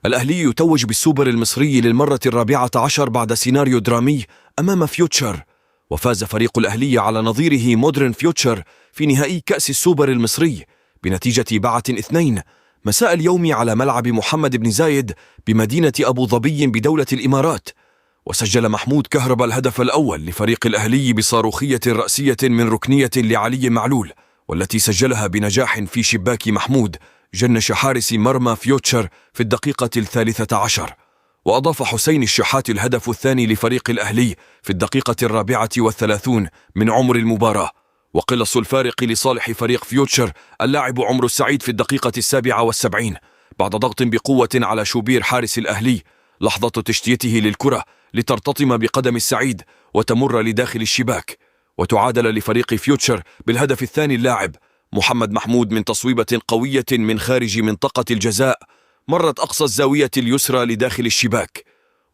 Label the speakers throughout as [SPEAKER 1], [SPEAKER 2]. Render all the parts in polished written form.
[SPEAKER 1] الأهلي يتوج بالسوبر المصري للمرة 14 بعد سيناريو درامي أمام فيوتشر، وفاز فريق الأهلي على نظيره مودرن فيوتشر في نهائي كأس السوبر المصري بنتيجة 2 مساء اليوم على ملعب محمد بن زايد بمدينة أبو ظبي بدولة الإمارات. وسجل محمود كهربا الهدف الأول لفريق الأهلي بصاروخية رأسية من ركنية لعلي معلول، والتي سجلها بنجاح في شباك محمود جنش حارس مرمى فيوتشر في الدقيقة 13. وأضاف حسين الشحات الهدف الثاني لفريق الأهلي في الدقيقة 34 من عمر المباراة، وقلص الفارق لصالح فريق فيوتشر اللاعب عمر السعيد في الدقيقة 77 بعد ضغط بقوة على شوبير حارس الأهلي لحظة تشتيته للكرة لترتطم بقدم السعيد وتمر لداخل الشباك، وتعادل لفريق فيوتشر بالهدف الثاني اللاعب محمد محمود من تصويبة قوية من خارج منطقة الجزاء مرت أقصى الزاوية اليسرى لداخل الشباك.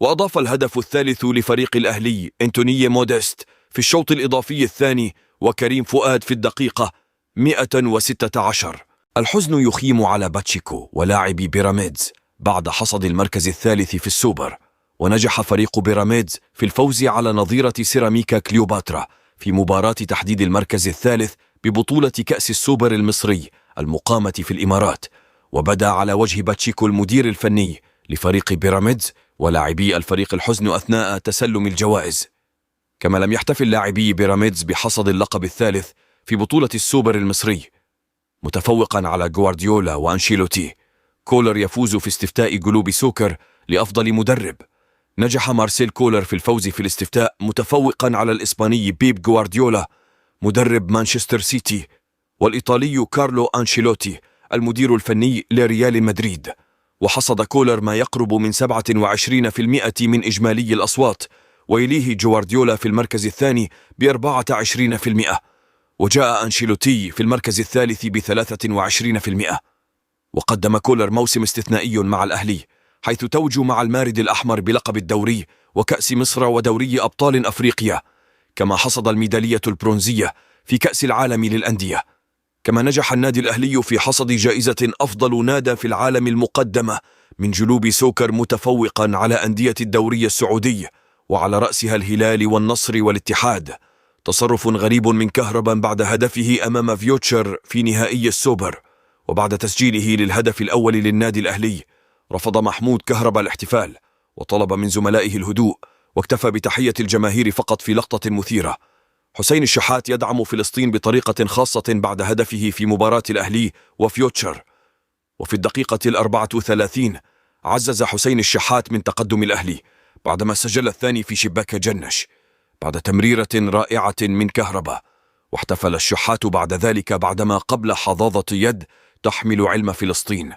[SPEAKER 1] وأضاف الهدف الثالث لفريق الأهلي أنتوني موديست في الشوط الإضافي الثاني وكريم فؤاد في الدقيقة 116. الحزن يخيم على باتشيكو ولاعبي بيراميدز بعد حصد المركز الثالث في السوبر، ونجح فريق بيراميدز في الفوز على نظيرة سيراميكا كليوباترا في مباراة تحديد المركز الثالث ببطولة كأس السوبر المصري المقامة في الإمارات. وبدا على وجه باتشيكو المدير الفني لفريق بيراميدز ولاعبي الفريق الحزن أثناء تسلم الجوائز. كما لم يحتفل لاعبي بيراميدز بحصد اللقب الثالث في بطولة السوبر المصري، متفوقا على غوارديولا وأنشيلوتي. كولر يفوز في استفتاء جلوب سوكر لأفضل مدرب. نجح مارسيل كولر في الفوز في الاستفتاء متفوقا على الإسباني بيب غوارديولا مدرب مانشستر سيتي، والإيطالي كارلو أنشيلوتي المدير الفني لريال مدريد. وحصد كولر ما يقرب من 27% من إجمالي الأصوات، ويليه غوارديولا في المركز الثاني ب24%، وجاء أنشيلوتي في المركز الثالث ب23%. وقدم كولر موسم استثنائي مع الأهلي، حيث توج مع المارد الأحمر بلقب الدوري وكأس مصر ودوري أبطال أفريقيا، كما حصد الميدالية البرونزية في كأس العالم للأندية. كما نجح النادي الأهلي في حصد جائزة أفضل نادي في العالم المقدمة من جلوب سوكر، متفوقا على أندية الدوري السعودي وعلى رأسها الهلال والنصر والاتحاد. تصرف غريب من كهربا بعد هدفه أمام فيوتشر في نهائي السوبر، وبعد تسجيله للهدف الأول للنادي الأهلي رفض محمود كهربا الاحتفال وطلب من زملائه الهدوء، واكتفى بتحية الجماهير فقط في لقطة مثيرة. حسين الشحات يدعم فلسطين بطريقة خاصة بعد هدفه في مباراة الأهلي وفيوتشر، وفي الدقيقة 34 عزز حسين الشحات من تقدم الأهلي بعدما سجل الثاني في شباك جنش بعد تمريرة رائعة من كهربا. واحتفل الشحات بعد ذلك بعدما قبل حظاظة يد تحمل علم فلسطين.